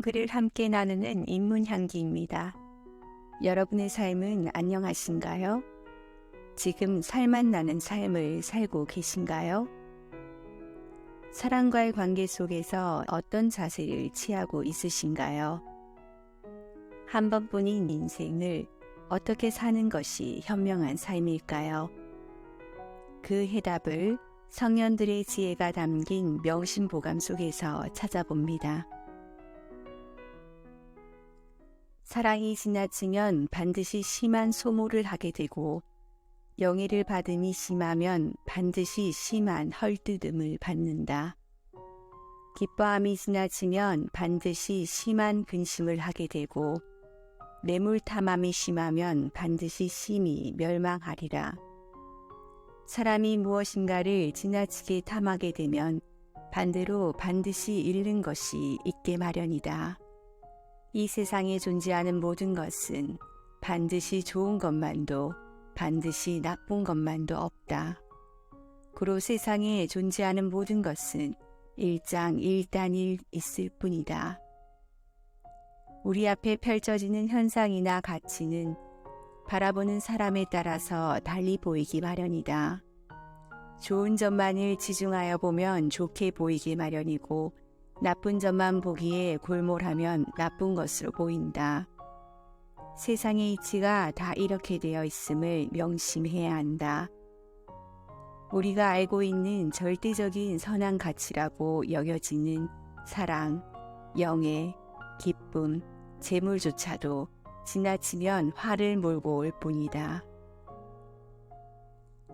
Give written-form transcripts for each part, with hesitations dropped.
글을 함께 나누는 인문향기입니다. 여러분의 삶은 안녕하신가요? 지금 살맛 나는 삶을 살고 계신가요? 사람과의 관계 속에서 어떤 자세를 취하고 있으신가요? 한 번뿐인 인생을 어떻게 사는 것이 현명한 삶일까요? 그 해답을 성현들의 지혜가 담긴 명심보감 속에서 찾아봅니다. 사랑이 지나치면 반드시 심한 소모를 하게 되고 영예를 받음이 심하면 반드시 심한 헐뜯음을 받는다. 기뻐함이 지나치면 반드시 심한 근심을 하게 되고 뇌물 탐함이 심하면 반드시 심히 멸망하리라. 사람이 무엇인가를 지나치게 탐하게 되면 반대로 반드시 잃는 것이 있게 마련이다. 이 세상에 존재하는 모든 것은 반드시 좋은 것만도 반드시 나쁜 것만도 없다. 고로 세상에 존재하는 모든 것은 일장일단일 있을 뿐이다. 우리 앞에 펼쳐지는 현상이나 가치는 바라보는 사람에 따라서 달리 보이기 마련이다. 좋은 점만을 지중하여 보면 좋게 보이기 마련이고 나쁜 점만 보기에 골몰하면 나쁜 것으로 보인다. 세상의 이치가 다 이렇게 되어 있음을 명심해야 한다. 우리가 알고 있는 절대적인 선한 가치라고 여겨지는 사랑, 영예, 기쁨, 재물조차도 지나치면 화를 몰고 올 뿐이다.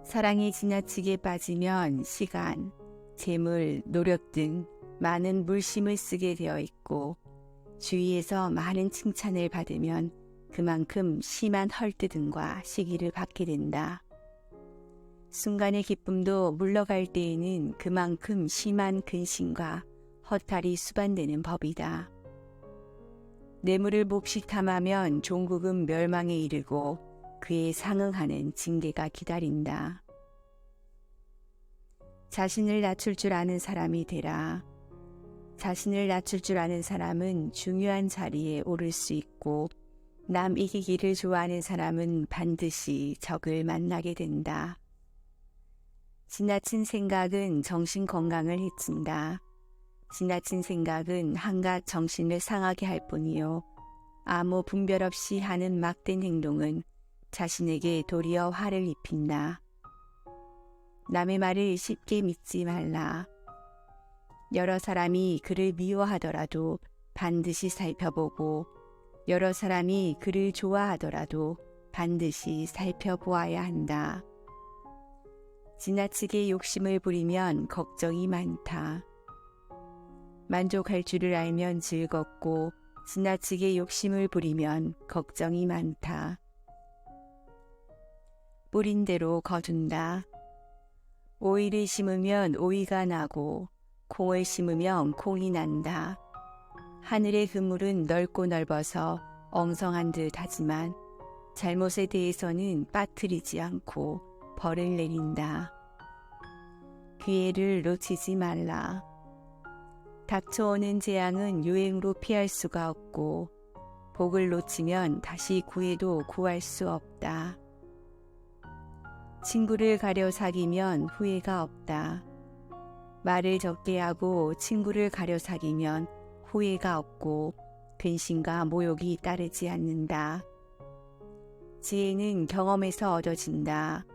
사랑이 지나치게 빠지면 시간, 재물, 노력 등 많은 물심을 쓰게 되어 있고 주위에서 많은 칭찬을 받으면 그만큼 심한 헐뜯음과 시기를 받게 된다. 순간의 기쁨도 물러갈 때에는 그만큼 심한 근심과 허탈이 수반되는 법이다. 뇌물을 몹시 탐하면 종국은 멸망에 이르고 그에 상응하는 징계가 기다린다. 자신을 낮출 줄 아는 사람이 되라. 자신을 낮출 줄 아는 사람은 중요한 자리에 오를 수 있고 남 이기기를 좋아하는 사람은 반드시 적을 만나게 된다. 지나친 생각은 정신 건강을 해친다. 지나친 생각은 한갓 정신을 상하게 할 뿐이요. 아무 분별 없이 하는 막된 행동은 자신에게 도리어 화를 입힌다. 남의 말을 쉽게 믿지 말라. 여러 사람이 그를 미워하더라도 반드시 살펴보고 여러 사람이 그를 좋아하더라도 반드시 살펴보아야 한다. 지나치게 욕심을 부리면 걱정이 많다. 만족할 줄을 알면 즐겁고 지나치게 욕심을 부리면 걱정이 많다. 뿌린 대로 거둔다. 오이를 심으면 오이가 나고 콩을 심으면 콩이 난다. 하늘의 그물은 넓고 넓어서 엉성한 듯 하지만 잘못에 대해서는 빠뜨리지 않고 벌을 내린다. 기회를 놓치지 말라. 닥쳐오는 재앙은 유행으로 피할 수가 없고 복을 놓치면 다시 구해도 구할 수 없다. 친구를 가려 사귀면 후회가 없다. 말을 적게 하고 친구를 가려 사귀면 후회가 없고 근심과 모욕이 따르지 않는다. 지혜는 경험에서 얻어진다.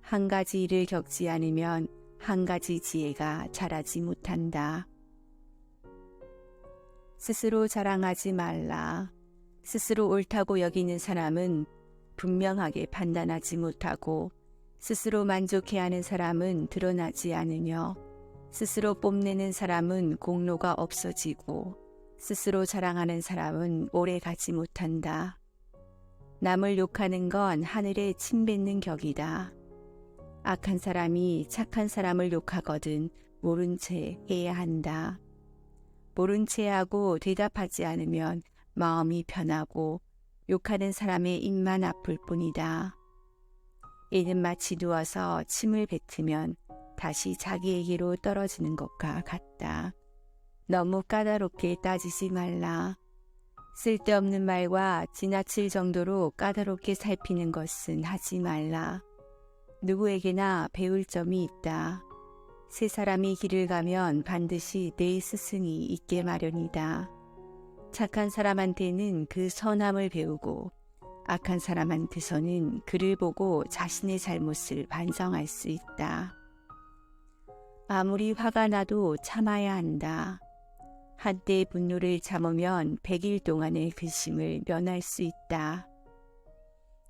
한 가지 일을 겪지 않으면 한 가지 지혜가 자라지 못한다. 스스로 자랑하지 말라. 스스로 옳다고 여기는 사람은 분명하게 판단하지 못하고 스스로 만족해하는 사람은 드러나지 않으며 스스로 뽐내는 사람은 공로가 없어지고 스스로 자랑하는 사람은 오래 가지 못한다. 남을 욕하는 건 하늘에 침 뱉는 격이다. 악한 사람이 착한 사람을 욕하거든 모른 채 해야 한다. 모른 채 하고 대답하지 않으면 마음이 편하고 욕하는 사람의 입만 아플 뿐이다. 이는 마치 누워서 침을 뱉으면 다시 자기에게로 떨어지는 것과 같다. 너무 까다롭게 따지지 말라. 쓸데없는 말과 지나칠 정도로 까다롭게 살피는 것은 하지 말라. 누구에게나 배울 점이 있다. 세 사람이 길을 가면 반드시 네 스승이 있게 마련이다. 착한 사람한테는 그 선함을 배우고 악한 사람한테서는 그를 보고 자신의 잘못을 반성할 수 있다. 아무리 화가 나도 참아야 한다. 한때의 분노를 참으면 100일 동안의 근심을 면할 수 있다.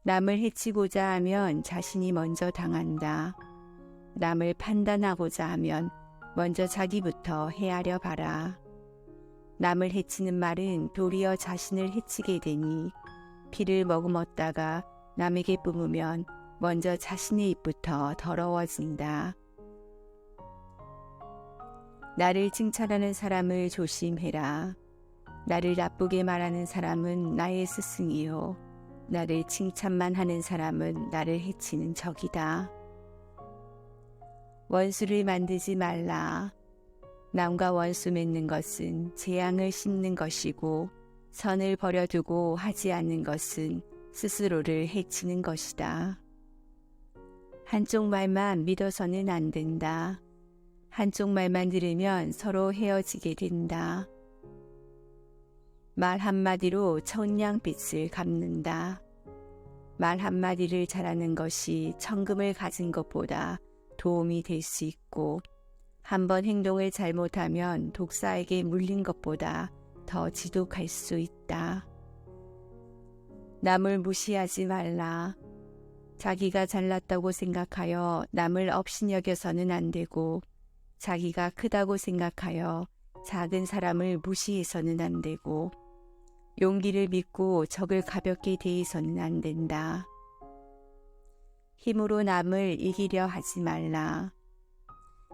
남을 해치고자 하면 자신이 먼저 당한다. 남을 판단하고자 하면 먼저 자기부터 헤아려 봐라. 남을 해치는 말은 도리어 자신을 해치게 되니 피를 머금었다가 남에게 뿜으면 먼저 자신의 입부터 더러워진다. 나를 칭찬하는 사람을 조심해라. 나를 나쁘게 말하는 사람은 나의 스승이요. 나를 칭찬만 하는 사람은 나를 해치는 적이다. 원수를 만들지 말라. 남과 원수 맺는 것은 재앙을 심는 것이고 선을 버려두고 하지 않는 것은 스스로를 해치는 것이다. 한쪽 말만 믿어서는 안 된다. 한쪽 말만 들으면 서로 헤어지게 된다. 말 한마디로 천냥빚을 갚는다. 말 한마디를 잘하는 것이 천금을 가진 것보다 도움이 될 수 있고 한번 행동을 잘못하면 독사에게 물린 것보다 더 지독할 수 있다. 남을 무시하지 말라. 자기가 잘났다고 생각하여 남을 업신여겨서는 안 되고 자기가 크다고 생각하여 작은 사람을 무시해서는 안 되고 용기를 믿고 적을 가볍게 대해서는 안 된다. 힘으로 남을 이기려 하지 말라.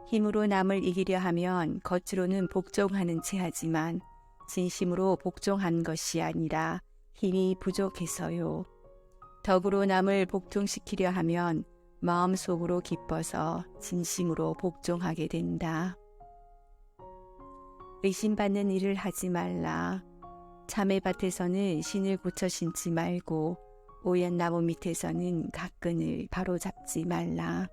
힘으로 남을 이기려 하면 겉으로는 복종하는 체 하지만 진심으로 복종한 것이 아니라 힘이 부족해서요. 덕으로 남을 복종시키려 하면 마음속으로 기뻐서 진심으로 복종하게 된다. 의심받는 일을 하지 말라. 참외 밭에서는 신을 고쳐 신지 말고 오얏 나무 밑에서는 가끈을 바로잡지 말라.